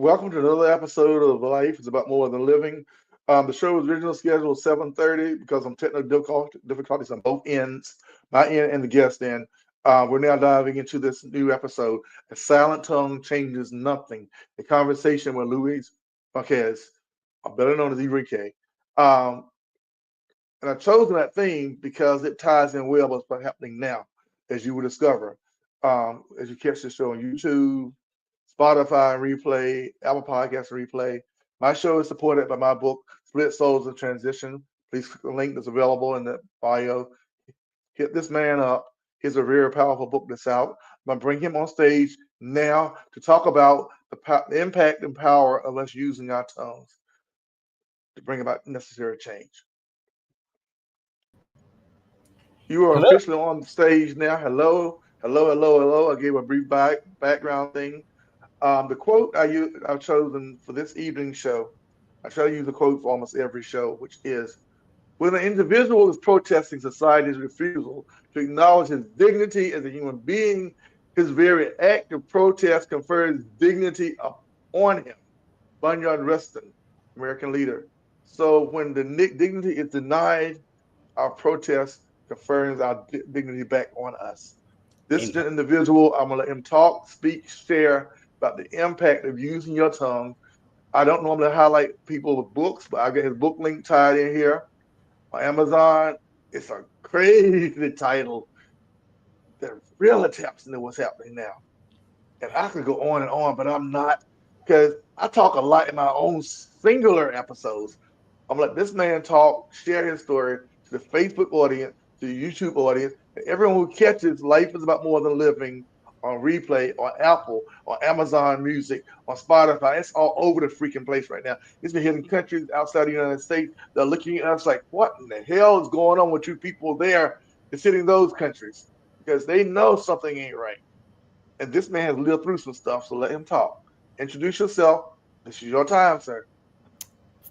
Welcome to another episode of Life is About More Than Living. The show was originally scheduled 7:30 because of technical difficulties on both ends, my end and the guest end. We're now diving into this new episode. A silent tongue changes nothing. A conversation with Luis Marquez, better known as Enrique. Um, and I've chosen that theme because it ties in well with what's happening now, as you will discover as you catch the show on YouTube, Spotify replay, Apple Podcasts replay. My show is supported by my book, Split Souls in Transition. Please click the link that's available in the bio. Hit this man up. Here's a very powerful book that's out. I'm going to bring him on stage now to talk about the impact and power of us using our tongues to bring about necessary change. You are Hello. officially on the stage now. Hello, hello, hello, hello. I gave a brief background thing. The quote I've chosen for this evening show, I try to use a quote for almost every show, which is, when an individual is protesting society's refusal to acknowledge his dignity as a human being, his very act of protest confers dignity upon him. Bayard Rustin, American leader. So when the dignity is denied, our protest confers our dignity back on us. This Amen. individual, I'm going to let him talk, speak, share about the impact of using your tongue. I don't normally highlight people with books, but I got his book link tied in here on Amazon. It's a crazy title that really taps into what's happening now. And I could go on and on, but I'm not, because I talk a lot in my own singular episodes. I'm gonna let this man talk, share his story to the Facebook audience, to the YouTube audience, and everyone who catches Life is About More Than Living on replay, on Apple, on Amazon Music, on Spotify. It's all over the freaking place right now. It's been hitting countries outside the United States that are looking at us like, what in the hell is going on with you people there? It's hitting those countries because they know something ain't right. And this man has lived through some stuff, so let him talk. Introduce yourself. This is your time, sir.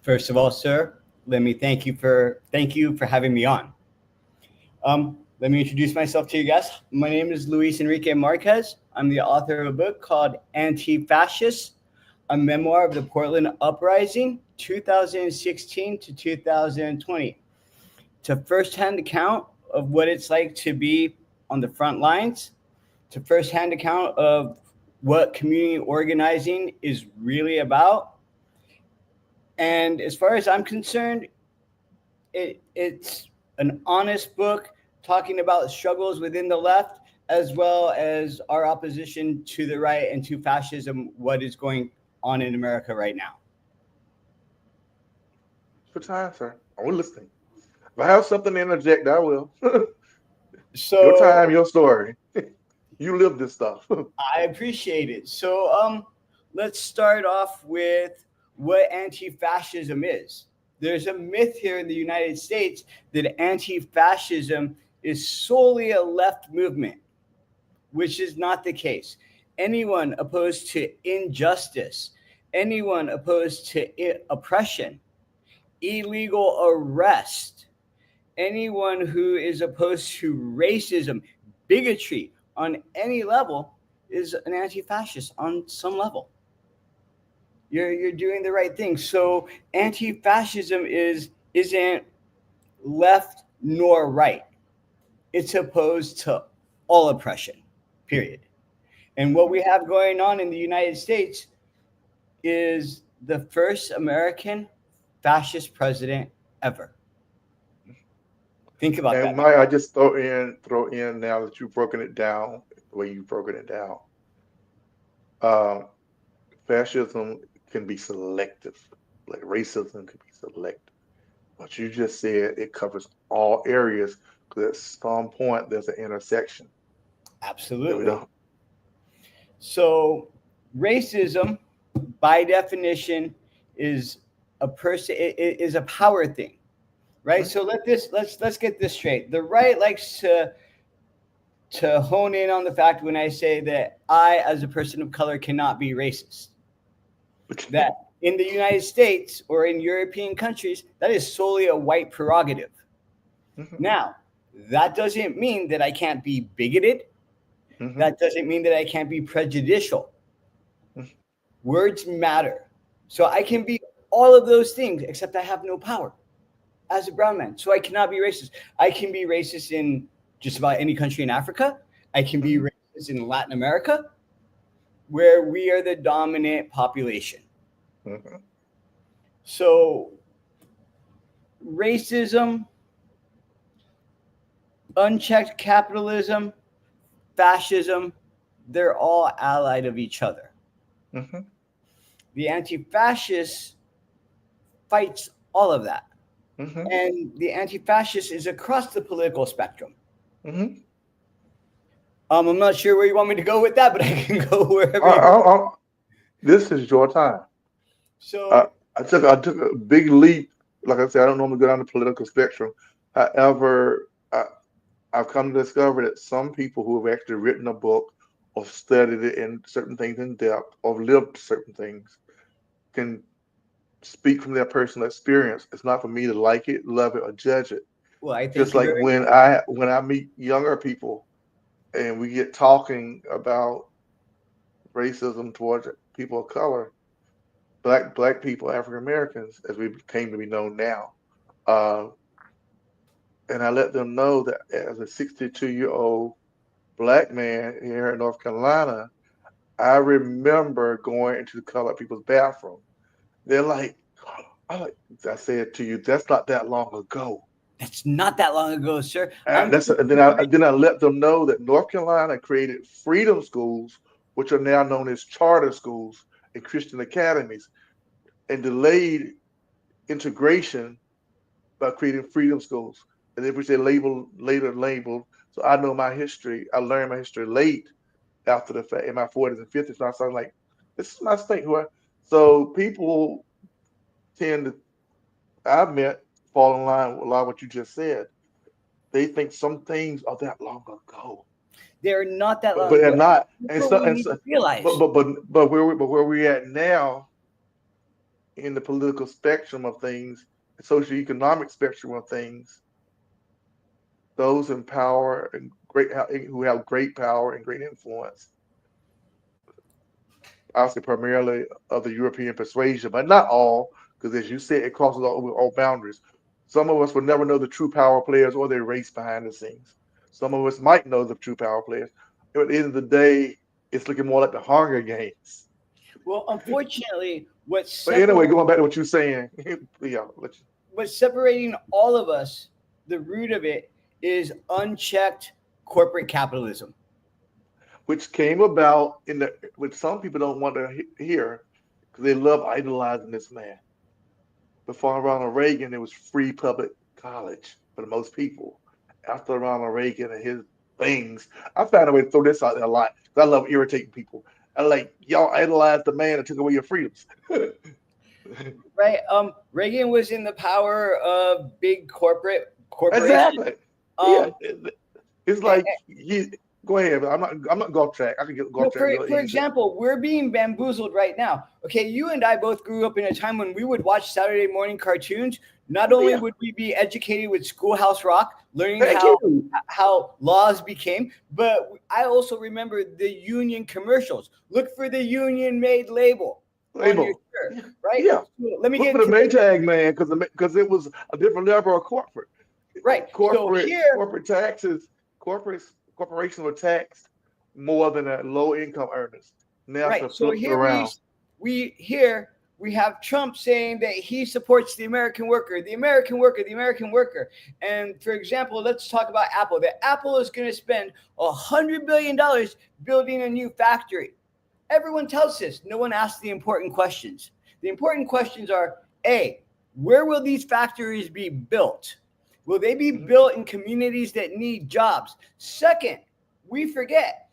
First of all, sir, let me thank you for having me on. Let me introduce myself to you guys. My name is Luis Enrique Marquez. I'm the author of a book called Antifascist, a memoir of the Portland Uprising, 2016 to 2020. It's a firsthand account of what it's like to be on the front lines, to firsthand account of what community organizing is really about. And as far as I'm concerned, it's an honest book talking about struggles within the left as well as our opposition to the right and to fascism, what is going on in America right now. It's your time, sir. I'm listening. If I have something to interject, I will. Your time, So your story. You live this stuff. I appreciate it. So let's start off with what anti-fascism is. There's a myth here in the United States that anti-fascism is solely a left movement, which is not the case. Anyone opposed to injustice, anyone opposed to oppression, illegal arrest, anyone who is opposed to racism, bigotry on any level is an anti-fascist on some level. You're doing the right thing. So anti-fascism isn't left nor right. It's opposed to all oppression, period. And what we have going on in the United States is the first American fascist president ever. Think about And that. might I just throw in now that you've broken it down, the way you've broken it down. Uh, Fascism can be selective, like racism can be selective. But you just said it covers all areas because at some point there's an intersection that we Absolutely. don't. So racism, by definition, is is a power thing, right? Mhm. So let's get this straight. The right likes to hone in on the fact when I say that I, as a person of color, cannot be racist. That in the United States or in European countries, that is solely a white prerogative. Mhm. Now, that doesn't mean that I can't be bigoted. Mhm. That doesn't mean that I can't be prejudicial. Mhm. Words matter. So I can be all of those things, except I have no power as a brown man. So I cannot be racist. I can be racist in just about any country in Africa. I can be Mhm. racist in Latin America, where we are the dominant population. Mhm. So racism, unchecked capitalism, fascism, they're all allied of each other. Mhm. The anti-fascist fights all of that. Mhm. And the anti-fascist is across the political spectrum. Mhm. I'm not sure where you want me to go with that, but I can go wherever I, you want. I, I, this is your time. So, I took a big leap. Like I said, I don't normally go down the political spectrum. However, I've come to discover that some people who have actually written a book or studied it in certain things in depth or lived certain things can speak from their personal experience. It's not for me to like it, love it, or judge it. well, I thank Just you like very much. when I meet younger people and we get talking about racism towards people of color, black people, African Americans, as we came to be known now. Uh, and I let them know that as a 62-year-old black man here in North Carolina, I remember going into the colored people's bathroom. They're like, I said to you, that's not that long ago. That's not that long ago, sir. And I'm that's and then I let them know that North Carolina created freedom schools, which are now known as charter schools and Christian academies, and delayed integration by creating freedom schools. And then which they later labeled. So I know my history. I learned my history late after the fact in my 40s and 50s. And I started like, this is my state. So people tend to, I've met, fall in line with a lot of what you just said. They think some things are that long ago, they're not that but long they're ago. not. That's And what so we need to realize. but where we're at now in the political spectrum of things, the socioeconomic spectrum of things, those in power and who have great power and great influence, obviously primarily of the European persuasion, but not all, because as you said, it crosses all boundaries. Some of us will never know the true power players or their race behind the scenes. Some of us might know the true power players. But at the end of the day, it's looking more like the Hunger Games. Well, unfortunately, But anyway, going back to what you're saying, yeah, what's separating all of us, the root of it is unchecked corporate capitalism. which came about which some people don't want to hear because they love idolizing this man. Before Ronald Reagan, it was free public college for most people. After Ronald Reagan and his things, I found a way to throw this out there a lot because I love irritating people. I like y'all idolize the man that took away your freedoms. Right? Reagan was in the power of big corporations. Exactly. Yeah, Um, it's and, like he. Go ahead. I'm not golf track. I can get no, golf track real for easy. example, we're being bamboozled right now. Okay, you and I both grew up in a time when we would watch Saturday morning cartoons. Not Oh only yeah. would we be educated with Schoolhouse Rock, learning Thank you. how laws became, but I also remember the Union commercials. Look for the Union made label on your Label. shirt, Yeah. right? Yeah. So let me Look for get the to the Maytag man because it was a different level of corporate. right. So here, Corporate taxes. Corporations were taxed more than the low income earners. Now right. it's So flipped here around. we have Trump saying that he supports the American worker, the American worker, the American worker. And for example, let's talk about Apple. That Apple is going to spend $100 billion building a new factory. Everyone tells this. No one asks the important questions. The important questions are: A, where will these factories be built? Will they be Mhm. built in communities that need jobs? Second, we forget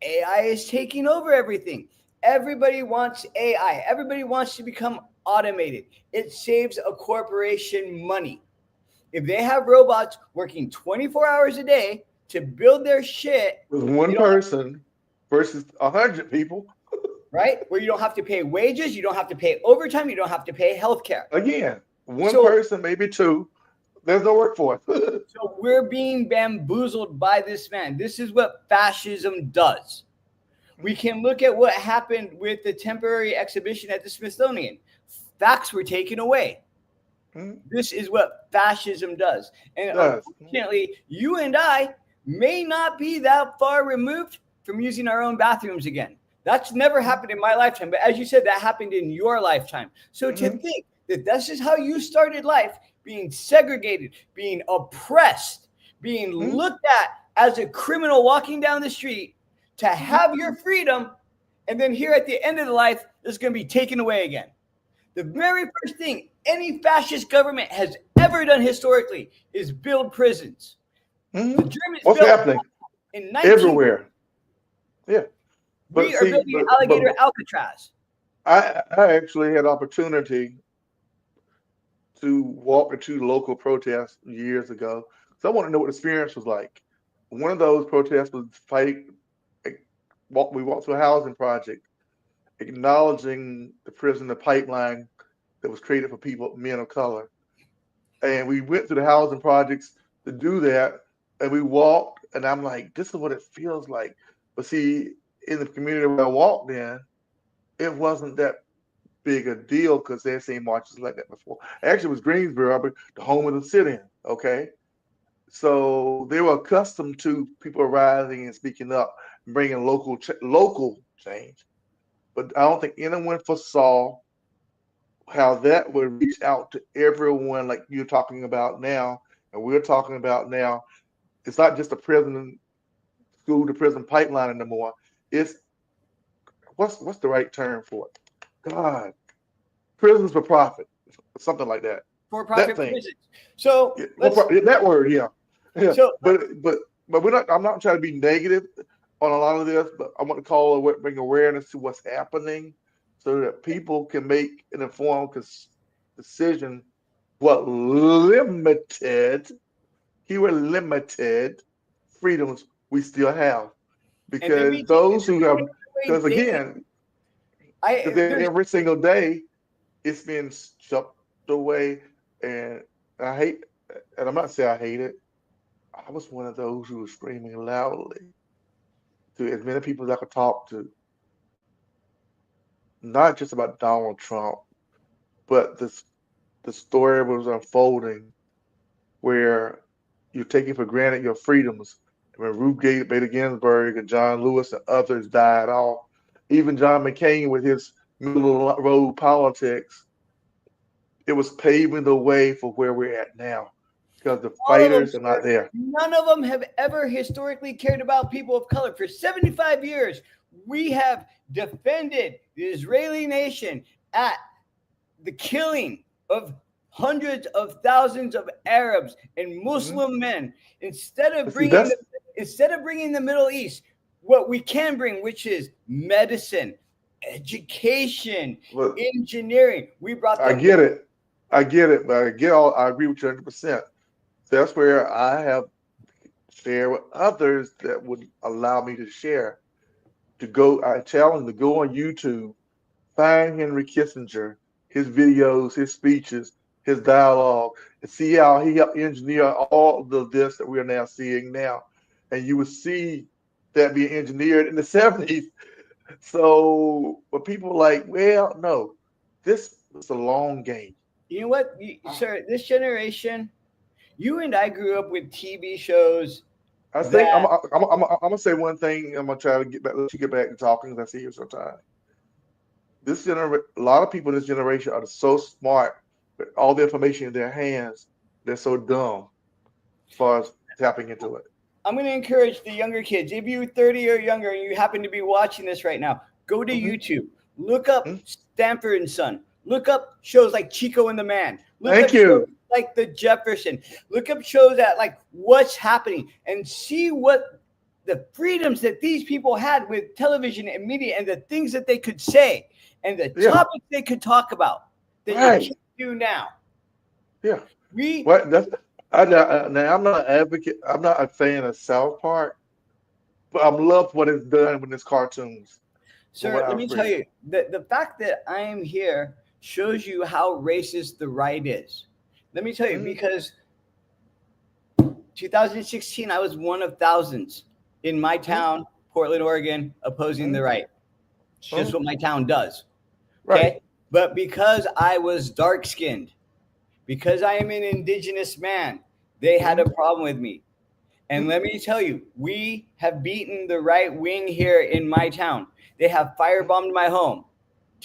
AI is taking over everything. Everybody wants AI. Everybody wants to become automated. It saves a corporation money. If they have robots working 24 hours a day to build their shit, With where you one don't have, person versus 100 people. right? Where you don't have to pay wages, you don't have to pay overtime, you don't have to pay healthcare. Again, one So person, maybe two. There's no workforce. so we're being bamboozled by this man. This is what fascism does. We can look at what happened with the temporary exhibition at the Smithsonian. Facts were taken away. Mm-hmm. This is what fascism does. And Does. unfortunately, you and I may not be that far removed from using our own bathrooms again. That's never happened in my lifetime. But as you said, that happened in your lifetime. So to Mm-hmm. think that this is how you started life, being segregated, being oppressed, being Mm-hmm. looked at as a criminal walking down the street, to have your freedom, and then here at the end of the life, it's going to be taken away again. The very first thing any fascist government has ever done historically is build prisons. Mm-hmm. The Germans What's built happening? in 19. Everywhere. Yeah. But We are see, building alligator Alcatraz. I actually had opportunity to walk into local protests years ago. So I want to know what the experience was like. One of those protests was fighting. We walked through a housing project, acknowledging the prisoner pipeline that was created for people, men of color. And we went through the housing projects to do that, and we walked, and I'm like, this is what it feels like. But see, in the community where I walked in, it wasn't that big a deal because they'd seen marches like that before. Actually, it was Greensboro, the home of the sit-in. Okay, so they were accustomed to people rising and speaking up, and bringing local change. But I don't think anyone foresaw how that would reach out to everyone, like you're talking about now, and we're talking about now. It's not just a prison school to prison pipeline anymore. It's what's the right term for it? God, prisons for profit, something like that. That For-profit thing. prisons. So Yeah, let's. that word, yeah, yeah. So But we're not. I'm not trying to be negative on a lot of this, but I want to bring awareness to what's happening, so that people can make an informed decision. What limited, keyword limited freedoms we still have, and then because we take those who have, away because daily. again, because There's every single day it's been stripped away, and I hate, and I'm not saying I hate it. I was one of those who was screaming loudly to as many people as I could talk to, not just about Donald Trump, but the story was unfolding where you're taking for granted your freedoms. When Bader Ginsburg and John Lewis and others died off, even John McCain with his middle of the road politics, it was paving the way for where we're at now because the all of them, fighters are not sir. there. None of them have ever historically cared about people of color. For 75 years, we have defended the Israeli nation at the killing of hundreds of thousands of Arabs and Mm-hmm. Muslim men. Instead of But see, bringing that's the, instead of bringing the Middle East, what we can bring, which is medicine, education, what engineering, we brought I the get it. I get it, but I agree with you 100%. That's where I have shared with others that would allow me to share. I challenge them to go on YouTube, find Henry Kissinger, his videos, his speeches, his dialogue, and see how he helped engineer all of this that we are now seeing now. And you will see that being engineered in the 70s. So, but people are like, well, no, this was a long game. You know what, sir? This generation, you and I grew up with TV shows I think that I'm gonna say one thing. I'm gonna try to let you get back to talking because I see you sometime. A lot of people in this generation are so smart with all the information in their hands. They're so dumb as far as tapping into it. I'm going to encourage the younger kids. If you're 30 or younger and you happen to be watching this right now, go to Hmm. YouTube. Look up Hmm. Stanford and Son. Look up shows like Chico and the Man. Look Thank up shows you. like The Jefferson. Look up shows that like what's happening and see what the freedoms that these people had with television and media and the things that they could say and the Yeah. topics they could talk about that you Right. can't do now. Yeah. We What? Now I'm not an advocate. I'm not a fan of South Park, but I love what it's done with its cartoons. From what Sir, let I've me tell read. you, the fact that I am here shows you how racist the right is. Let me tell you, Mm-hmm. because 2016, I was one of thousands in my town Portland, Oregon, opposing the Mm-hmm. right. It's just what my town does. Right. Okay. But because I was dark skinned, because I am an indigenous man, they had a Mm-hmm. problem with me. And let me tell you, we have beaten the right wing here in my town. They have firebombed my home,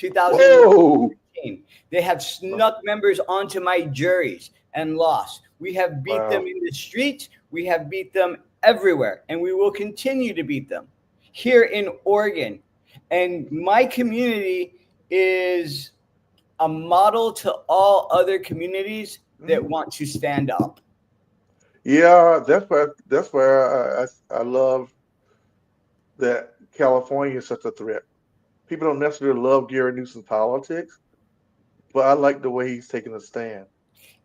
Whoa. 2019. They have snuck members onto my juries and lost. We have beat them Wow. in the streets. We have beat them everywhere. And we will continue to beat them here in Oregon. And my community is a model to all other communities that Mm-hmm. want to stand up. Yeah, that's where I love that California is such a threat. People don't necessarily love Gary Newsom's politics, but I like the way he's taking a stand.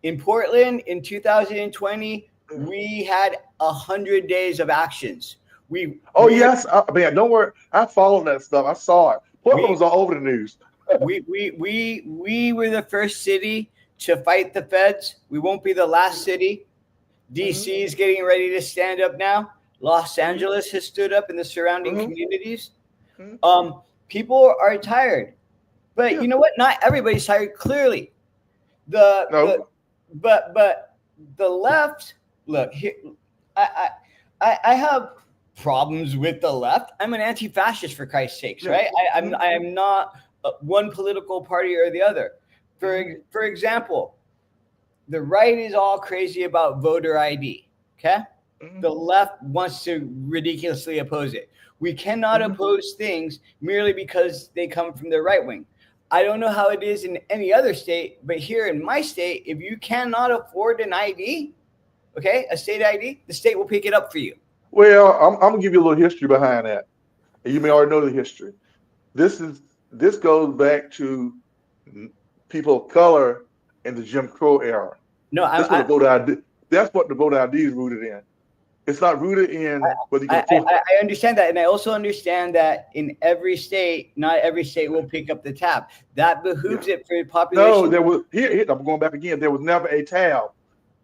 In Portland in 2020, Yeah. we had 100 days of actions. We Oh we yes, man, don't worry. I followed that stuff. I saw it. Portland we was all over the news. we were the first city to fight the feds. We won't be the last city. Mm-hmm. DC is getting ready to stand up now. Los Angeles has stood up in the surrounding Mm-hmm. communities. Hmm. People are tired, but Yeah. you know what? Not everybody's tired. Clearly, the No. but the left. Look here, I I have problems with the left. I'm an anti-fascist for Christ's sakes, Yeah. right? Mm-hmm. I am not one political party or the other. Mm-hmm. For example, the right is all crazy about voter ID. Okay, Mm-hmm. the left wants to ridiculously oppose it. We cannot Mm-hmm. oppose things merely because they come from the right wing. I don't know how it is in any other state, but here in my state, if you cannot afford an ID, okay, a state ID, the state will pick it up for you. Well, I'm gonna give you a little history behind that. And you may already know the history. This is this goes back to people of color in the Jim Crow era. No, That's what the voter ID. That's what the voter ID is rooted in. It's not rooted in whether you can afford. I understand that, and I also understand that in every state, not every state will pick up the tab. That Yeah. behooves it for the No, population. there was here. I'm going back again. There was never a tab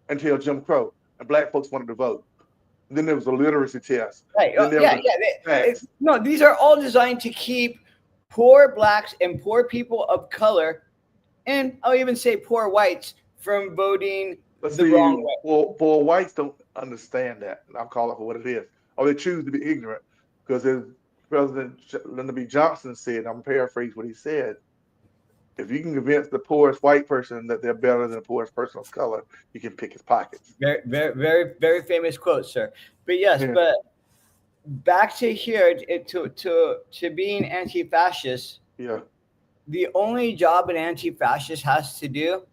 until Jim Crow, and black folks wanted to vote. Then there was a literacy test. Right? Then there was Yeah, a yeah. tax. No, these are all designed to keep poor blacks and poor people of color, and I'll even say poor whites, from voting But the see, wrong way. for whites don't understand that. And I'll call it for what it is. Or they choose to be ignorant. Because as President Lyndon B. Johnson said, I'm paraphrasing what he said, if you can convince the poorest white person that they're better than the poorest person of color, you can pick his pockets. Very, very, very, very famous quote, sir. But yes, Yeah. but back to here to being anti-fascist. Yeah. The only job an anti-fascist has to do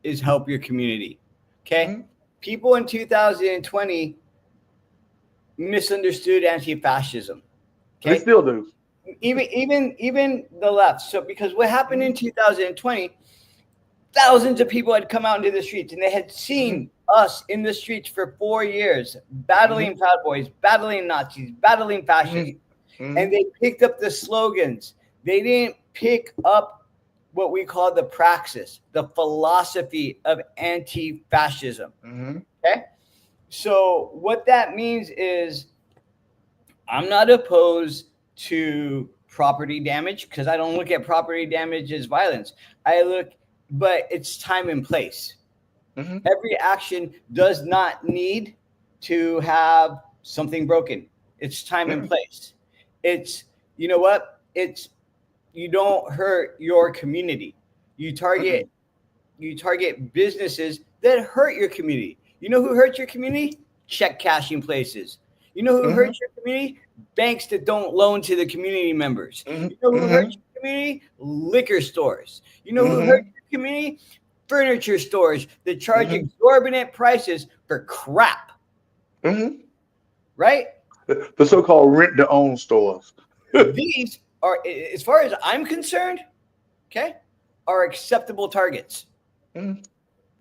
is help your community. Okay, Mm-hmm. people in 2020 misunderstood anti-fascism. They Okay, still do. even the left. So because what happened Mm-hmm. in 2020, thousands of people had come out into the streets and they had Mm-hmm. seen us in the streets for 4 years, battling Mm-hmm. Proud Boys, battling Nazis, battling fascists, Mm-hmm. and they picked up the slogans. They didn't pick up what we call the praxis, the philosophy of anti-fascism. Mm-hmm. Okay, so what that means is I'm not opposed to property damage because I don't look at property damage as violence. But it's time and place. Mm-hmm. Every action does not need to have something broken. It's time and Yeah. place. It's, you know what? It's, you don't hurt your community. You Mm-mm. target you target businesses that hurt your community. You know who hurts your community? Check cashing places. You know who Mm-hmm. hurts your community? Banks that don't loan to the community members. Mm-hmm. You know who Mm-hmm. hurts your community? Liquor stores. You know who hurts Mm-hmm. your community? Furniture stores that charge Mm-hmm. exorbitant prices for crap, Mm-hmm. right? The so-called rent-to-own stores. These are, as far as I'm concerned, okay, are acceptable targets. Mhm.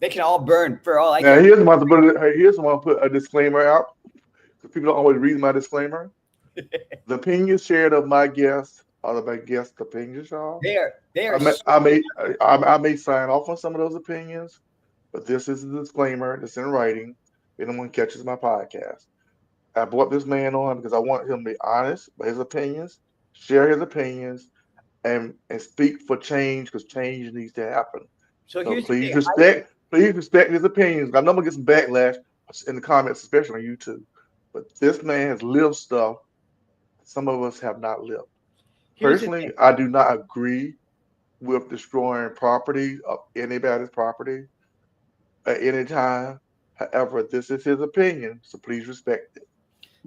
They can all burn for all I Now care. here's one to put a disclaimer out because people don't always read my disclaimer. The opinions shared of my guests are my guests' opinions, y'all. They I are may so, I may sign off on some of those opinions, but this is a disclaimer that's in writing. If anyone catches my podcast, I brought this man on because I want him to be honest about his opinions, share his opinions, and speak for change because change needs to happen. So So here's the thing. please respect his opinions. I know I'm gonna get some backlash in the comments, especially on YouTube. But this man has lived stuff some of us have not lived. Here's the thing. Personally, I do not agree with destroying property of anybody's property at any time. However, this is his opinion, so please respect it.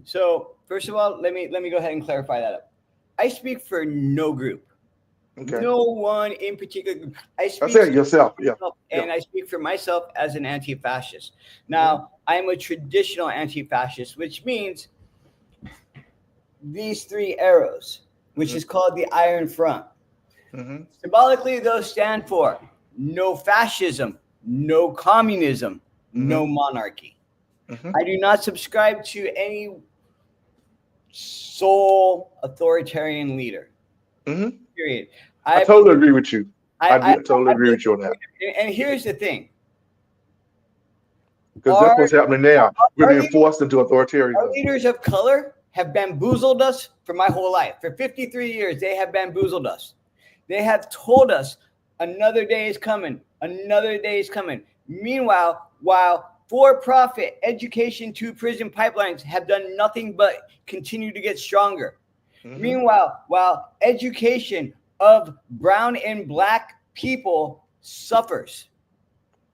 So first of all, let me go ahead and clarify that up. I speak for no group, Okay. no one in particular. I I speak said yourself. Yeah. Yeah. and I speak for myself as an anti-fascist. Mm-hmm. Now, I'm a traditional anti-fascist, which means these three arrows, which is called the Iron Front. Mm-hmm. Symbolically, those stand for no fascism, no communism, Mm-hmm. no monarchy. Mm-hmm. I do not subscribe to any sole authoritarian leader. Mm-hmm. Period. I I totally believe. agree with you. I Totally agree believe. with you on that And here's the thing: because that's our what's happening now. We're our being leaders, forced into our authoritarianism. leaders of color have bamboozled us for my whole life. For 53 years, they have bamboozled us. They have told us another day is coming, another day is coming. Meanwhile, while for-profit education to prison pipelines have done nothing but continue to get stronger. Mm-hmm. Meanwhile, while education of brown and black people suffers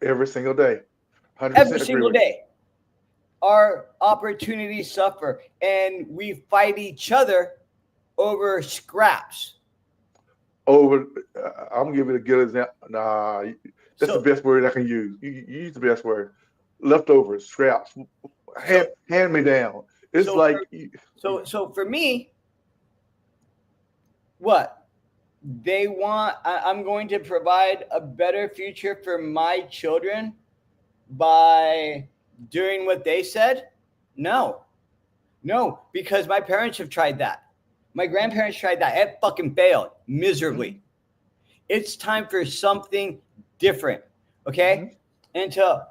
Every single day. every 100% agree single with you. day, our opportunities suffer and we fight each other over scraps. Over, I'm gonna give it a good example. That's the So best word I can use. You use the best word. Leftovers, scraps, so hand me down. It's so like for, so for me, what they want, I'm going to provide a better future for my children by doing what they said. No, no, because my parents have tried that. My grandparents tried that. It fucking failed mm-hmm, miserably. It's time for something different. mm-hmm, Okay? And to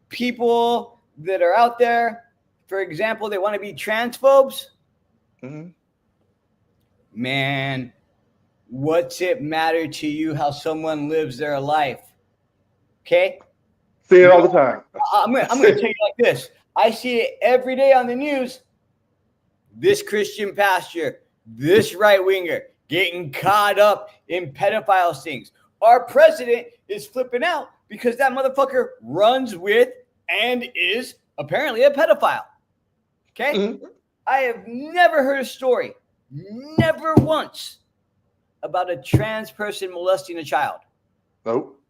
people that are out there, for example, they want to be transphobes, mm-hmm. man, what's it matter to you how someone lives their life? Okay? Say it You all the know, time. I'm gonna tell you like this. I see it every day on the news. This Christian pastor, this right winger getting caught up in pedophile things. Our president is flipping out because that motherfucker runs with and is apparently a pedophile. Okay? Mm-hmm. I have never heard a story, never once, about a trans person molesting a child. Nope,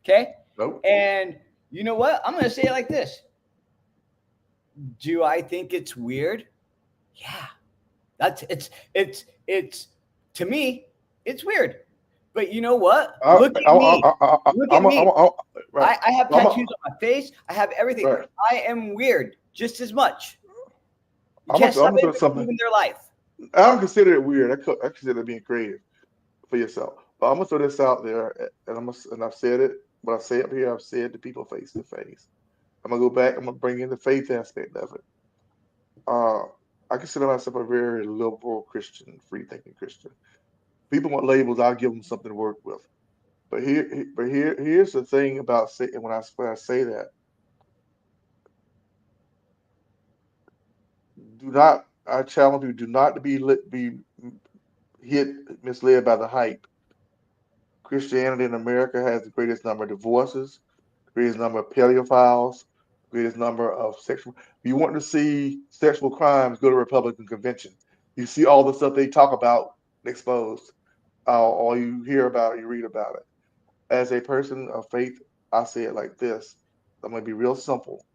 Okay? nope. And you know what? I'm going to say it like this. Do I think it's weird? Yeah. That's it's to me, it's weird. But you know what? Look at me. Look at me. Right. I have I'm tattoos on my face. I have everything. right. I am weird just as much. You I'm can't gonna, I'm stop gonna throw anybody from something. living their life. I don't consider it weird. I consider it being creative for yourself. But I'm gonna throw this out there, and I've said it. But I say it here. I've said to people face to face. I'm gonna go back. I'm gonna bring in the faith aspect of it. Uh, I consider myself a very liberal Christian, free thinking Christian. People want labels. I'll give them something to work with. Here's the thing about when I say that. Do not. I challenge you. Do not be misled by the hype. Christianity in America has the greatest number of divorces, greatest number of pedophiles, greatest number of sexual. If you want to see sexual crimes, go to Republican convention. You see all the stuff they talk about exposed, or you hear about it, you read about it. As a person of faith, I say it like this. I'm going to be real simple.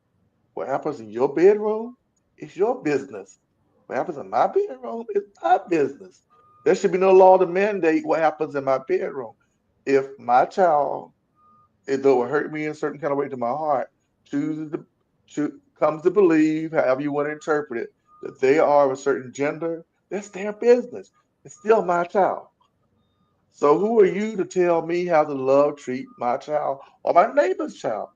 What happens in your bedroom is your business. What happens in my bedroom is my business. There should be no law to mandate what happens in my bedroom. If my child, though it hurt me in a certain kind of way to my heart, chooses comes to believe, however you want to interpret it, that they are of a certain gender, that's their business. It's still my child. So who are you to tell me how to love, treat my child or my neighbor's child?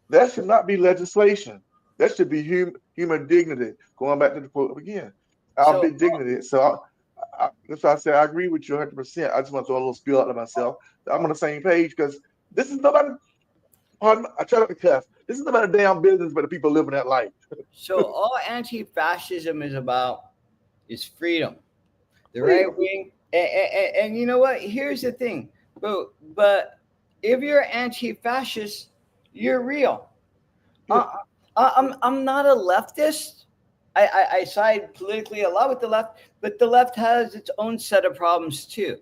That should not be legislation. That should be human dignity. Going back to the quote again, our So big dignity. So that's why I say I agree with you 100%. I just want to throw a little spiel out to myself. I'm on the same page because this is nobody. Pardon, I try not to cuss. This is about a damn business, but the people living that life. so all anti-fascism is about is freedom. The right Freedom. wing, and you know what? Here's the thing, but if you're anti-fascist, you're real. Yeah. I'm not a leftist. I side politically a lot with the left, but the left has its own set of problems too.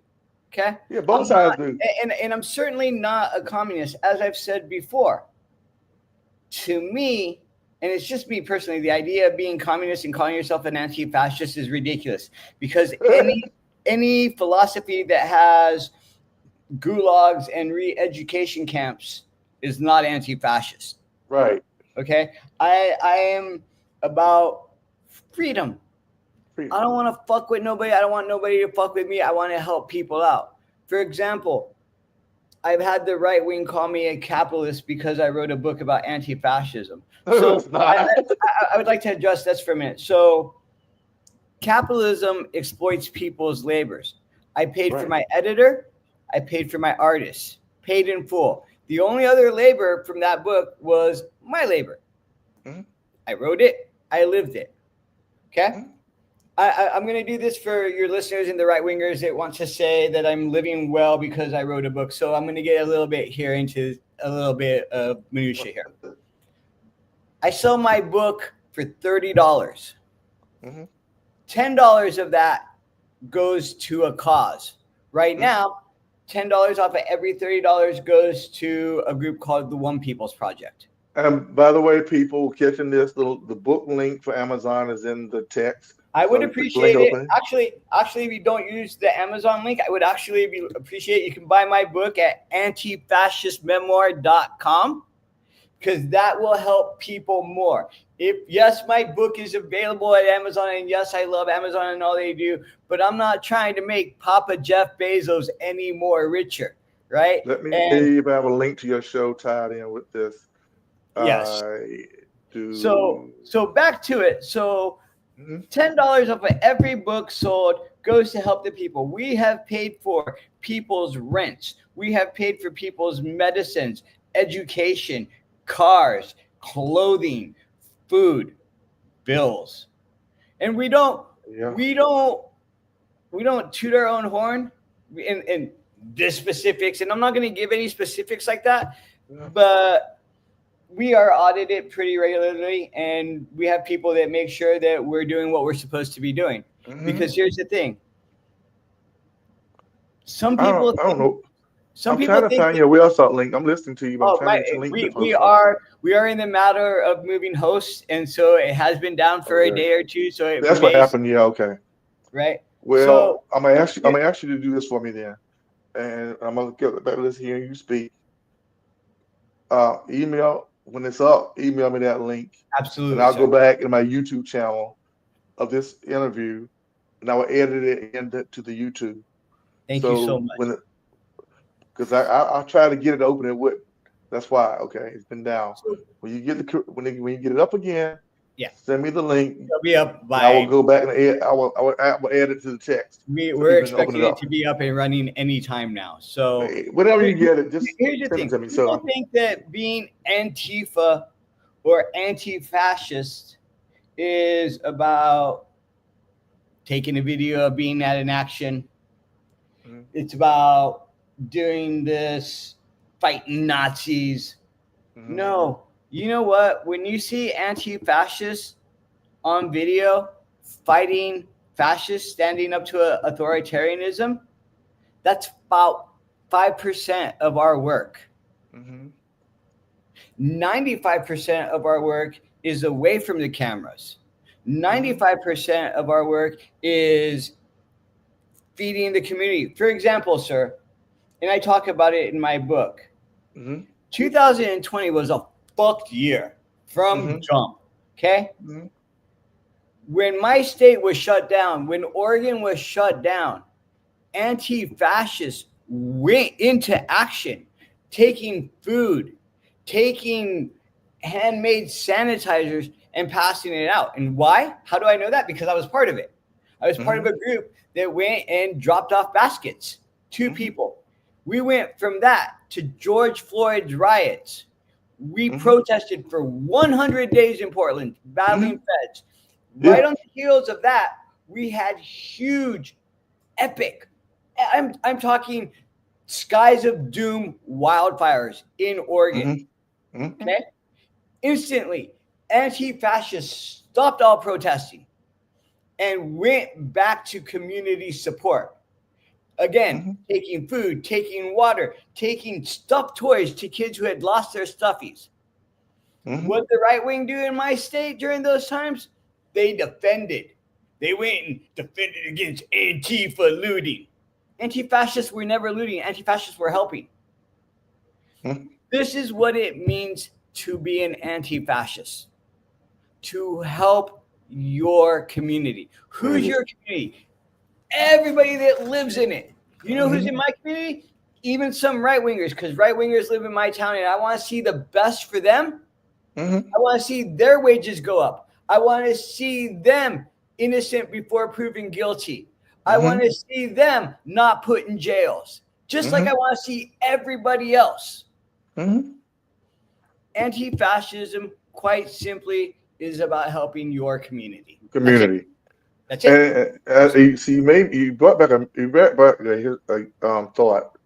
Okay, Yeah. I'm Both sides not, do. and I'm certainly not a communist, as I've said before. To me, and it's just me personally, the idea of being communist and calling yourself an anti-fascist is ridiculous because any philosophy that has gulags and re-education camps is not anti-fascist. Right. Okay, I am about freedom. I Freedom. don't want to fuck with nobody. I don't want nobody to fuck with me. I want to help people out. For example, I've had the right wing call me a capitalist because I wrote a book about anti-fascism. So It's not. I would like to address this for a minute. So capitalism exploits people's labors. I paid for Right. my editor. I paid for my artist, paid in full. The only other labor from that book was my labor. Mhm. I wrote it. I lived it. Okay. Mhm. I'm going to do this for your listeners and the right wingers that want to say that I'm living well because I wrote a book. So I'm going to get a little bit here into a little bit of minutia here. I sell my book for $30. Mhm. $10 of that goes to a cause. Right Mhm. now, $10 off of every $30 goes to a group called the One People's Project. And by the way, people catching this, the book link for Amazon is in the text. I would So you click the link appreciate it. open. Actually, if you don't use the Amazon link, I would actually appreciate you can buy my book at antifascistmemoir.com because that will help people more. If yes, my book is available at Amazon, and yes, I love Amazon and all they do, but I'm not trying to make Papa Jeff Bezos any more richer, right? Let me And see if I have a link to your show tied in with this. yes, I so do. back to it. So Mhm. $10 off of every book sold goes to help the people. We have paid for people's rents. We have paid for people's medicines, education, cars, clothing, food, bills. And Yeah. we don't we don't toot our own horn in this specifics. And I'm not going to give any specifics like that, Yeah. but we are audited pretty regularly, and we have people that make sure that we're doing what we're supposed to be doing. Mhm. Because here's the thing: some people I don't think, know. I'm trying to find that, your website link. I'm listening to you, but I'm oh trying to my, get your link to we post on. are in the matter of moving hosts, and so it has been down for a Okay. day or two. So it That's what may happened. Yeah. Okay. right. Well, So I'm gonna ask you. I'm here- gonna ask you to do this for me then, and I'm gonna get back to this here. You speak. Email when it's up. Email me that link, and absolutely, I'll go sir. back in my YouTube channel of this interview, and I will edit it into the YouTube. Thank you so So much. when, because I'll try to get it open, it wouldn't. That's why. Okay, it's been down. So, When you get when you get it up again, yeah, send me the link, it'll be up and I will by. go back and I will add it to the text so We're people can open expecting it it up. to be up and running anytime now. So Whenever here- you get it, just here's the send it thing: to me. people So think that being Antifa or anti-fascist is about taking a video of being at an action. mhm, It's about doing this, fighting Nazis. mhm, No, you know what? When you see anti-fascists on video fighting fascists standing up to authoritarianism, that's about 5% of our work. mhm, 95% of our work is away from the cameras. mhm, 95% of our work is feeding the community. For example, sir, and I talk about it in my book, mhm, 2020 was a fucked year from mhm, jump. Okay? mhm, When my state was shut down, when Oregon was shut down, anti-fascists went into action, taking food, taking handmade sanitizers and passing it out. And why? How do I know that? Because I was part of it. I was part of a group that went and dropped off baskets. Two people. We went from that to George Floyd's riots. We protested for 100 days in Portland, battling feds. Right on the heels of that, we had huge, epic, I'm talking skies of doom wildfires in Oregon. Okay? Instantly, anti-fascists stopped all protesting and went back to community support. Again, taking food, taking water, taking stuffed toys to kids who had lost their stuffies. What did the right wing do in my state during those times? They defended. They went and defended against Antifa looting. Anti-fascists were never looting. Anti-fascists were helping. This is what it means to be an anti-fascist. To help your community. Who's your community? Everybody that lives in it. You know who's in my community? Even some right-wingers, because right-wingers live in my town, and I want to see the best for them. I want to see their wages go up. I want to see them innocent before proven guilty. I want to see them not put in jails. Just like I want to see everybody else. Anti-fascism, quite simply, is about helping your community. That's it. And you brought back a thought,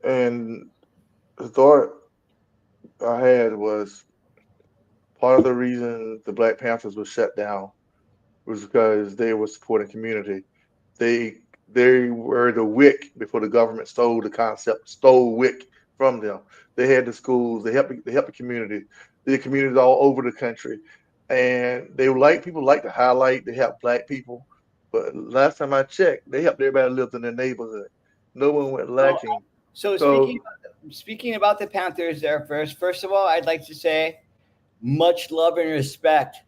and the thought I had was part of the reason the Black Panthers was shut down was because they were supporting community. They were the WIC before the government stole WIC from them. They had the schools. They helped the community. The communities all over the country. And people like to highlight they help Black people, but last time I checked, they helped everybody that lived in their neighborhood. No one went lacking. So speaking about the Panthers there first of all, I'd like to say much love and respect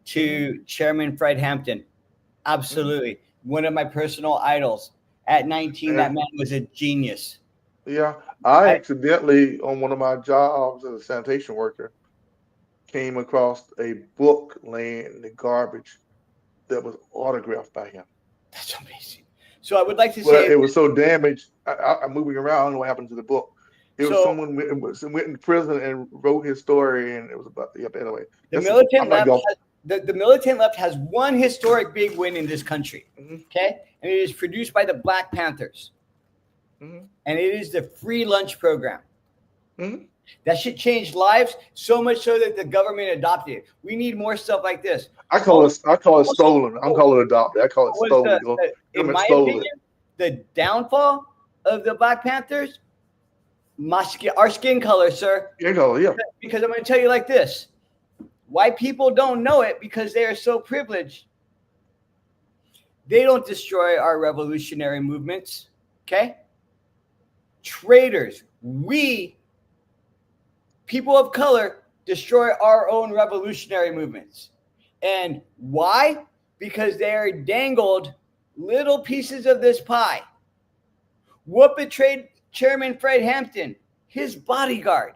to Chairman Fred Hampton. Absolutely. One of my personal idols. At 19, that man was a genius. Yeah. I accidentally, on one of my jobs as a sanitation worker, came across a book laying in the garbage that was autographed by him. That's amazing. So I would like to say it was so damaged. I'm moving around. I don't know what happened to the book. It was someone went in prison and wrote his story, and it was about anyway. The militant left has one historic big win in this country. Okay, and it is produced by the Black Panthers, and it is the free lunch program. That shit changed lives so much so that the government adopted it. We need more stuff like this. I call it stolen. I'm calling it adopted. I call it stolen. In my opinion, the downfall of the Black Panthers, our skin color, sir. Skin color, yeah. Because I'm going to tell you like this. White people don't know it because they are so privileged. They don't destroy our revolutionary movements. Okay? Traitors. We, people of color, destroy our own revolutionary movements. And why? Because they are dangled little pieces of this pie. What betrayed Chairman Fred Hampton? His bodyguard.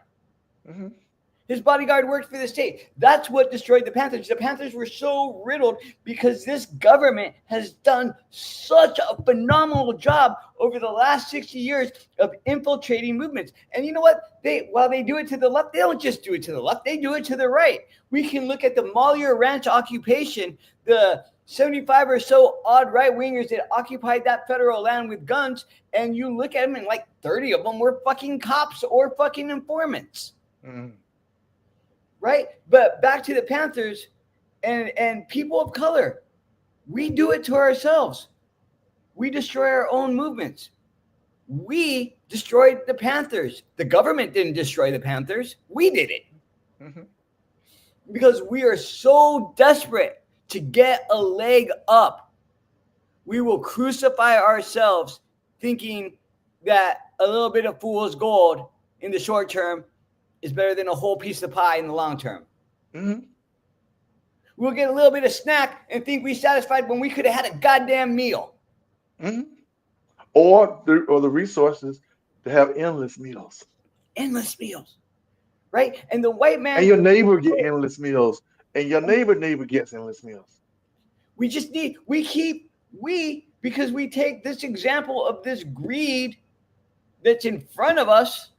His bodyguard worked for the state. That's what destroyed the Panthers. The Panthers were so riddled because this government has done such a phenomenal job over the last 60 years of infiltrating movements. And you know what? While they do it to the left, they don't just do it to the left. They do it to the right. We can look at the Malheur Ranch occupation, the 75 or so odd right-wingers that occupied that federal land with guns, and you look at them and like 30 of them were fucking cops or fucking informants. Right? But back to the Panthers and people of color. We do it to ourselves. We destroy our own movements. We destroyed the Panthers. The government didn't destroy the Panthers. We did it. Because we are so desperate to get a leg up. We will crucify ourselves thinking that a little bit of fool's gold in the short term is better than a whole piece of pie in the long term. We'll get a little bit of snack and think we're satisfied when we could have had a goddamn meal. Or the resources to have endless meals. Endless meals. right? And the white And man, your neighbor get endless meals, and your neighbor gets endless meals. we just need, because we take this example of this greed that's in front of us.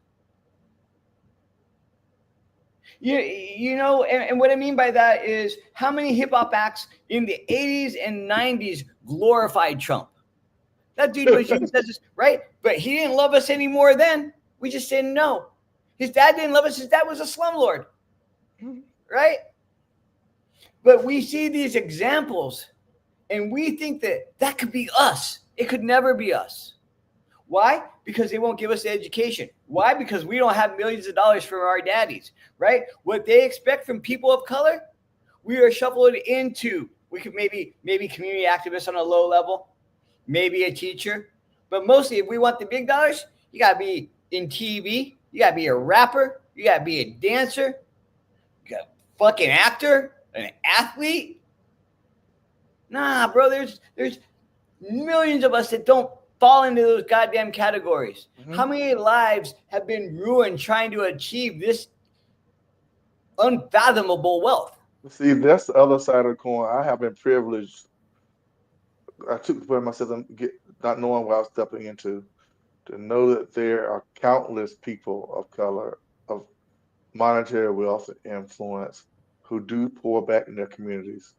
You know, and what I mean by that is how many hip hop acts in the 80s and 90s glorified Trump. That dude was Jesus, right? But he didn't love us anymore then. We just didn't know. His dad didn't love us. His dad was a slumlord, right? But we see these examples and we think that that could be us. It could never be us. Why? Because they won't give us the education. Why? Because we don't have millions of dollars from our daddies, right? What they expect from people of color, we are shuffled into. We could maybe community activists on a low level, maybe a teacher, but mostly if we want the big dollars, you gotta be in TV, you gotta be a rapper, you gotta be a dancer, you got a fucking actor, an athlete. Nah, bro, there's millions of us that don't fall into those goddamn categories. Mm-hmm. How many lives have been ruined trying to achieve this unfathomable wealth? See, that's the other side of the coin. I have been privileged. I took for myself not knowing what I was stepping into, to know that there are countless people of color, of monetary wealth and influence, who do pour back in their communities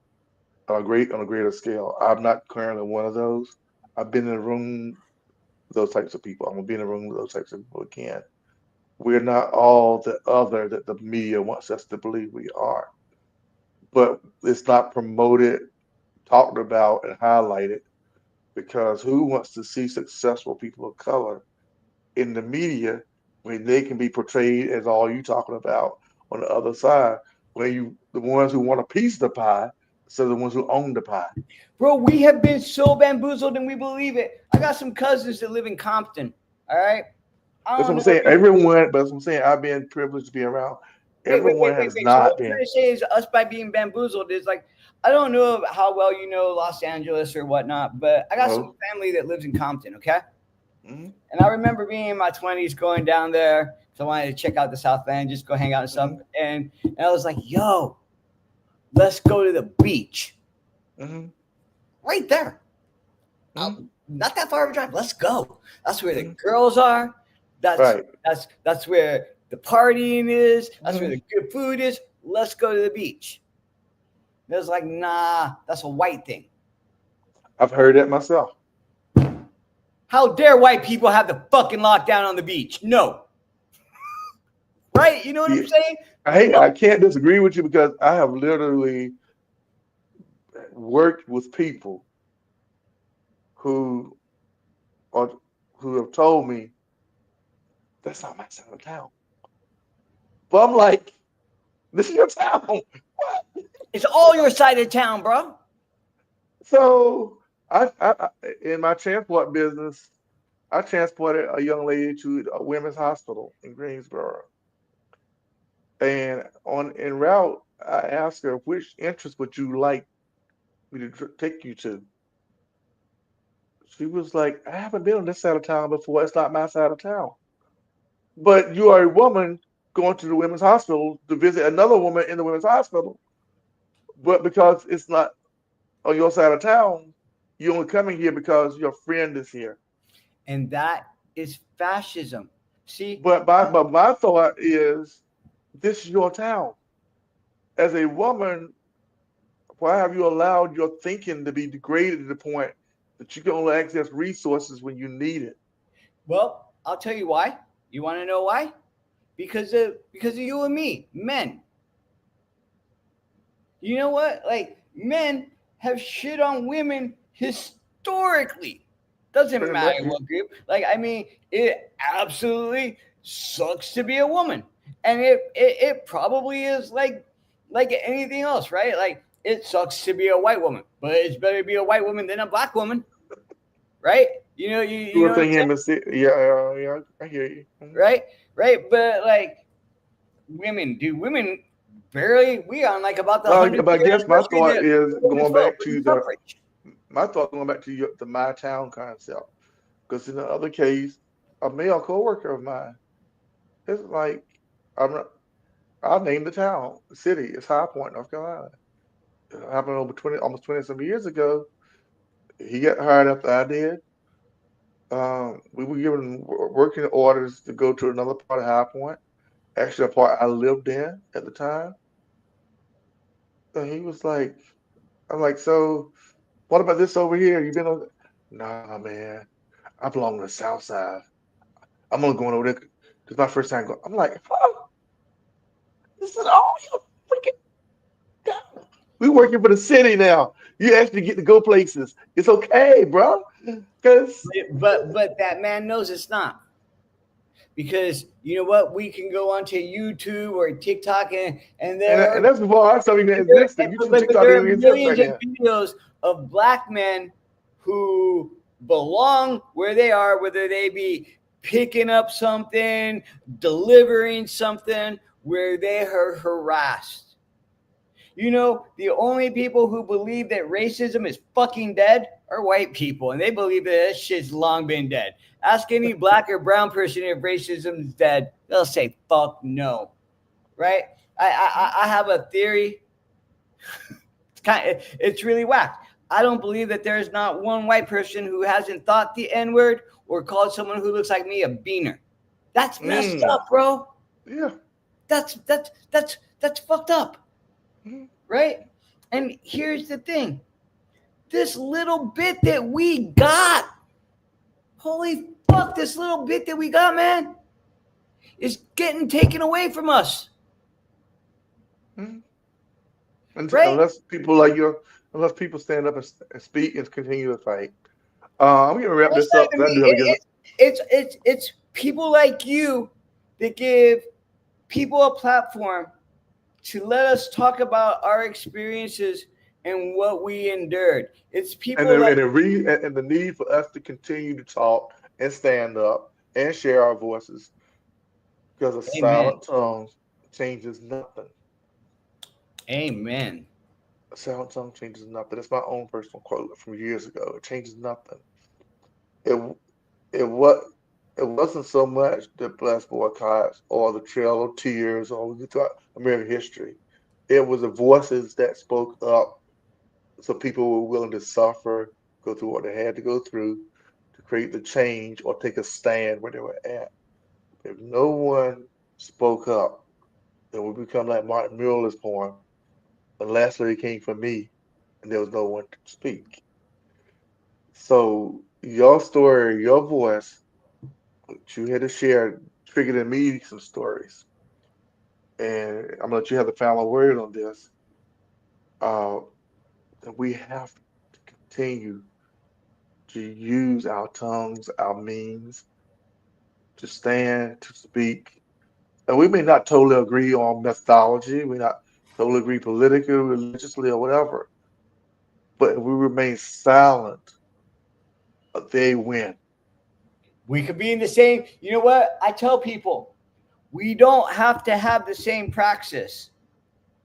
on a greater scale. I'm not currently one of those. I've been in a room with those types of people. I'm gonna be in a room with those types of people again. We're not all the other that the media wants us to believe we are, but it's not promoted, talked about, and highlighted, because who wants to see successful people of color in the media when they can be portrayed as all you talking about on the other side, when you the ones who want a piece of the pie instead of the ones who own the pie. Bro, we have been so bamboozled and we believe it. I got some cousins that live in Compton. All right. I That's what don't I'm know if saying. you. Everyone, but that's what I'm saying. I've been privileged to be around. Everyone has Wait. So what not I'm trying been. to say is us by being bamboozled is like, I don't know how well you know Los Angeles or whatnot, but I got some No. family that lives in Compton, okay? Mm-hmm. And I remember being in my 20s going down there because I wanted to check out the South End, just go hang out and stuff. Mm-hmm. And I was like, yo, let's go to the beach. Mm-hmm. Right there. Mm-hmm. Not that far of a drive. Let's go. That's where the Mm-hmm. girls are. That's Right. that's where the partying is. That's where Mm-hmm. the good food is. Let's go to the beach. And it was like, nah, that's a white thing. I've heard that myself. How dare white people have the fucking lockdown on the beach? No. Right? You know what I'm See, saying? No. I can't disagree with you, because I have literally worked with people who are who have told me that's not my side of town. But I'm like, this is your town. What? It's all your side of town, bro. So in my transport business, I transported a young lady to a women's hospital in Greensboro, and on en route, I asked her, which interest would you like me to take you to? She was like, I haven't been on this side of town before. It's not my side of town. But you are a woman going to the women's hospital to visit another woman in the women's hospital. But because it's not on your side of town, you're only coming here because your friend is here. And that is fascism. See, But my thought is, this is your town. As a woman, why have you allowed your thinking to be degraded to the point that you can only access resources when you need it? well, I'll tell you why. You want to know why? Because of you and me, men. You know what? Like men have shit on women historically. Doesn't Pretty matter much. what group. Like I mean, it absolutely sucks to be a woman, and it probably is like anything else, right? Like it sucks to be a white woman, but it's better to be a white woman than a black woman, right? You know Doing what I'm thing saying, in the city. Yeah, I hear you. Mhm. right? Right? But like women, dude, women barely. We on like about the Well, 100th but I year guess my anniversary thought of is women's going vote, back to women's suffrage. the my town concept. Because in the other case, a male coworker of mine, it's like I'm not. I'll name the town, the city. It's High Point, North Carolina. It happened over 20, almost 20 some years ago. He got hired after I did. We were given working orders to go to another part of High Point, actually a part I lived in at the time. And he was like, I'm like, so what about this over here? You been on? Nah, man. I belong to the South Side. I'm only going over there. This is my first time going. I'm like, huh? This is all you freaking got. We working for the city now. You actually get to go places. It's okay, bro. Because But that man knows it's not. Because you know what? We can go onto YouTube or TikTok and and, there are and that's before our stuff even existed. YouTube, but TikTok there are didn't even exist millions back of then. videos of black men who belong where they are, whether they be picking up something, delivering something, where they are harassed. You know, the only people who believe that racism is fucking dead are white people, and they believe that that shit's long been dead. Ask any black or brown person if racism is dead, they'll say fuck no, right? I have a theory. It's really whack. I don't believe that there's not one white person who hasn't thought the N word or called someone who looks like me a beaner. That's messed Mm, up, bro. yeah. That's fucked up, Mm, right? And here's the thing: this little bit that we got, holy fuck, this little bit that we got, man, is getting taken away from us, mm. right? Unless people like you, unless people stand up and speak and continue to fight. I'm gonna wrap Well, it's this not up even because I me. do have to get. It's people like you that give people a platform to let us talk about our experiences and what we endured. It's And people the like, and the re and the need for us to continue to talk and stand up and share our voices because a amen, silent tongue changes nothing. amen. A silent tongue changes nothing. It's my own personal quote from years ago. It changes nothing. It it what it wasn't so much the blessed boycotts or the Trail of Tears or we thought American history. It was the voices that spoke up, so people were willing to suffer, go through what they had to go through to create the change or take a stand where they were at. If no one spoke up, then we become like Martin Mueller's poem. The last lady came for me, and there was no one to speak. So your story, your voice, what you had to share, triggered in me some stories, and I'm gonna let you have the final word on this. Uh, that we have to continue to use our tongues, our means, to stand, to speak. And we may not totally agree on methodology, we not totally agree politically, religiously, or whatever, but if we remain silent, they win. We could be in the same. You know what? I tell people we don't have to have the same praxis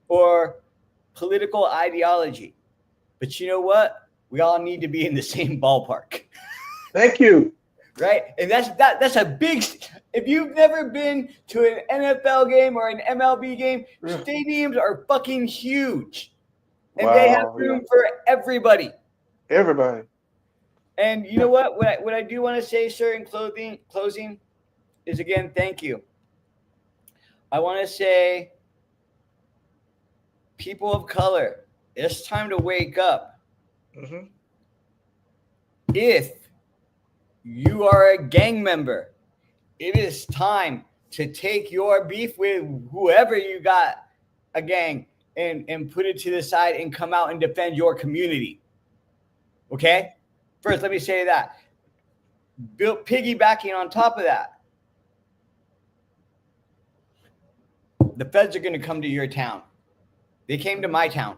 or political ideology, but you know what? We all need to be in the same ballpark. Thank you. Right? And that's a big. If you've never been to an NFL game or an MLB game, Yeah. stadiums are fucking huge, and they have Wow. Yeah. room for everybody. Everybody. And you know what? What I do want to say, sir, in closing, is again, thank you. I want to say, people of color, it's time to wake up. Hmm. If you are a gang member, it is time to take your beef with whoever you got a gang and put it to the side and come out and defend your community. Okay? First, let me say that. Built piggybacking on top of that, the feds are going to come to your town. They came to my town.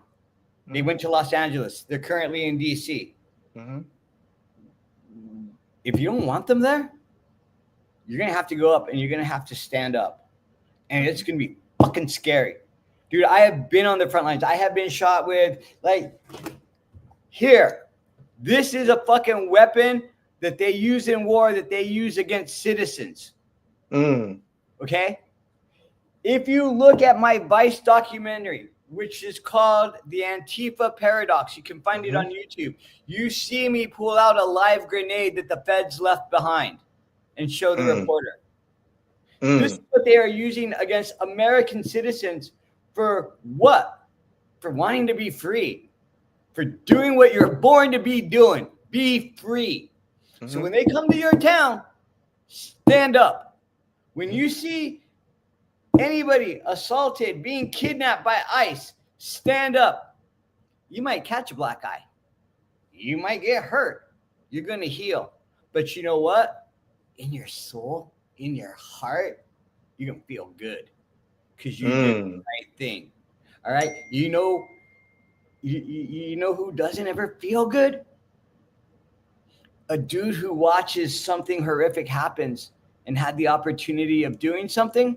They Hmm. went to Los Angeles. They're currently in DC. Hmm. If you don't want them there, you're going to have to go up and you're going to have to stand up. And it's Hmm. going to be fucking scary. Dude, I have been on the front lines. I have been shot with, like, here. This is a fucking weapon that they use in war that they use against citizens. Mm. Okay? If you look at my Vice documentary, which is called The Antifa Paradox, you can find it on YouTube. You see me pull out a live grenade that the feds left behind and show the reporter. This is what they are using against American citizens for what? For wanting to be free, for doing what you're born to be doing. Be free. So when they come to your town, stand up. When you see anybody assaulted, being kidnapped by ICE, stand up. You might catch a black eye. You might get hurt. You're going to heal. But you know what? In your soul, in your heart, you're going to feel good because you did the right thing. All right? You know who doesn't ever feel good? A dude who watches something horrific happens and had the opportunity of doing something.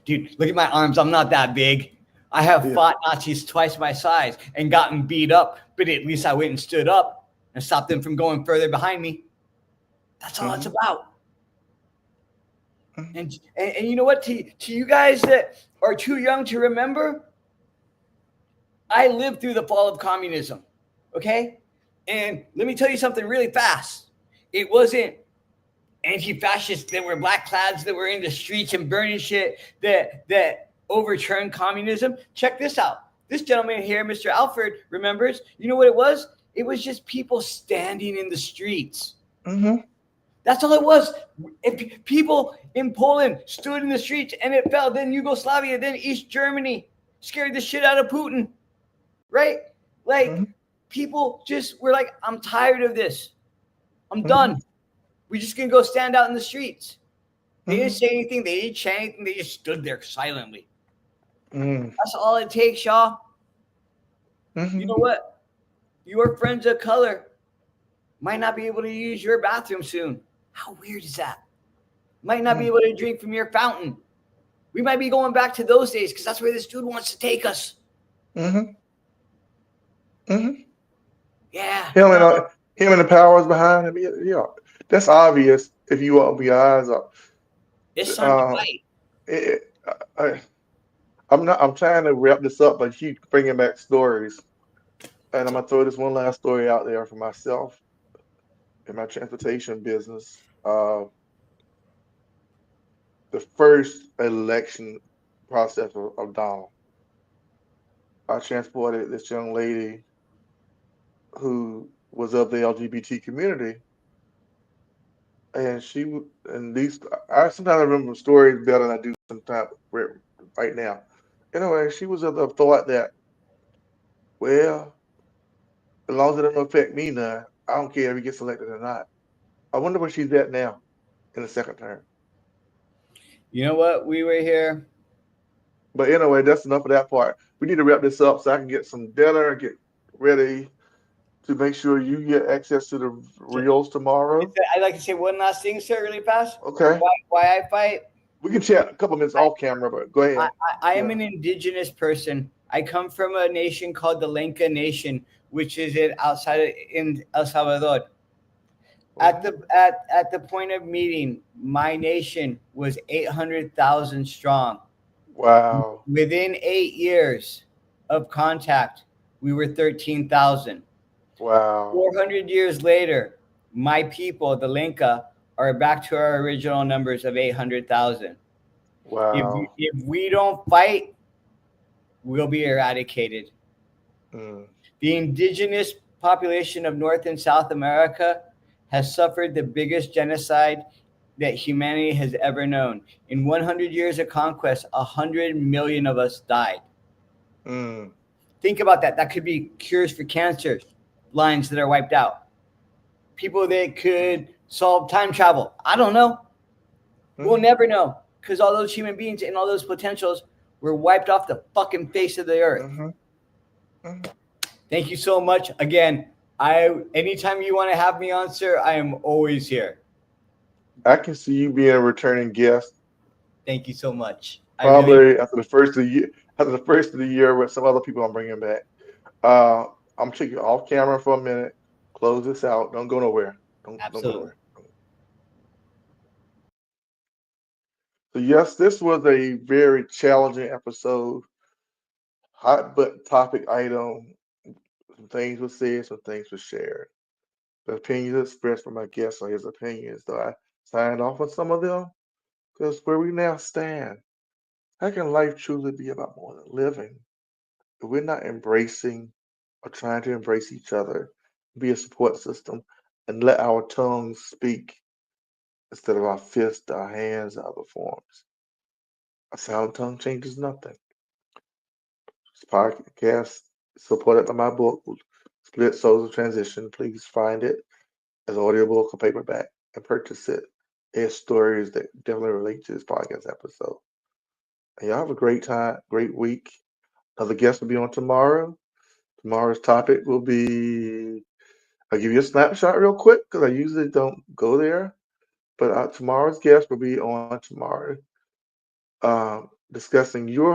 Dude, look at my arms. I'm not that big. I have fought Nazis twice my size and gotten beat up, but at least I went and stood up and stopped them from going further behind me. That's all it's about. And you know what? To you guys that are too young to remember, I lived through the fall of communism, okay? And let me tell you something really fast. It wasn't anti-fascists that were black-clads that were in the streets and burning shit that overturned communism. Check this out. This gentleman here, Mr. Alfred, remembers. You know what it was? It was just people standing in the streets. That's all it was. If people in Poland stood in the streets and it fell, then Yugoslavia, then East Germany scared the shit out of Putin, right? Like people just were like, I'm tired of this. I'm done. We're just going to go stand out in the streets. They didn't say anything. They didn't say anything. They just stood there silently. That's all it takes, y'all. You know what? Your friends of color might not be able to use your bathroom soon. How weird is that? Might not be able to drink from your fountain. We might be going back to those days because that's where this dude wants to take us. Yeah. Him and the powers behind him. Yeah. That's obvious if you open your eyes up. It's time to fight. I'm trying to wrap this up, but you bringing back stories. And I'm going to throw this one last story out there for myself in my transportation business. The first election process of Donald. I transported this young lady who was of the LGBT community. And I sometimes remember stories better than I do sometimes right now. Anyway, she was of the thought that, well, as long as it doesn't affect me none, I don't care if he gets elected or not. I wonder where she's at now in the second term. You know what? We were here. But anyway, that's enough of that part. We need to wrap this up so I can get some dinner and get ready to make sure you get access to the reels tomorrow. I'd like to say one last thing, sir, really fast. Okay. Why I fight? We can chat a couple minutes off camera, but go ahead. I am an indigenous person. I come from a nation called the Lenca Nation, which is outside in El Salvador. At the point of meeting, my nation was 800,000 strong. Wow. Within 8 years of contact, we were 13,000. Wow. 400 years later, my people, the Lenca, are back to our original numbers of 800,000. Wow. If we don't fight, we'll be eradicated. The indigenous population of North and South America has suffered the biggest genocide that humanity has ever known. In 100 years of conquest, 100 million of us died. Think about that. That could be cures for cancer, lines that are wiped out. People that could solve time travel. I don't know. We'll never know because all those human beings and all those potentials were wiped off the fucking face of the earth. Thank you so much. Again, anytime you want to have me on, sir, I am always here. I can see you being a returning guest. Thank you so much. Probably after the first of the year with some other people I'm bringing back. I'm taking you off camera for a minute. Close this out. Don't go nowhere. Don't go nowhere. So yes, this was a very challenging episode. Hot button topic item. Some things were said, some things were shared. The opinions expressed from my guests are his opinions, though I signed off on some of them because where we now stand, how can life truly be about more than living if we're not embracing or trying to embrace each other, be a support system, and let our tongues speak instead of our fists, our hands, and other forms? A sound tongue changes nothing. This podcast is supported by my book, Split Souls of Transition. Please find it as audiobook or paperback and purchase it. It has stories that definitely relate to this podcast episode. And y'all have a great time, great week. Another guest will be on tomorrow. Tomorrow's topic will be, I'll give you a snapshot real quick because I usually don't go there. But tomorrow's guest will be on tomorrow, discussing you're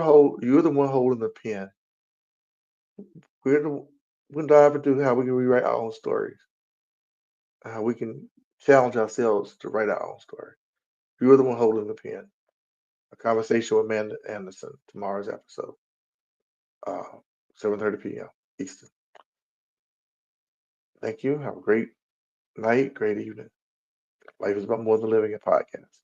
the one holding the pen. We're the, we're gonna dive into how we can rewrite our own stories, how we can challenge ourselves to write our own story. You're the one holding the pen. A conversation with Amanda Anderson, tomorrow's episode, uh, 7:30 p.m. Eastern. Thank you. Have a great night, great evening. Life is about more than living a podcast.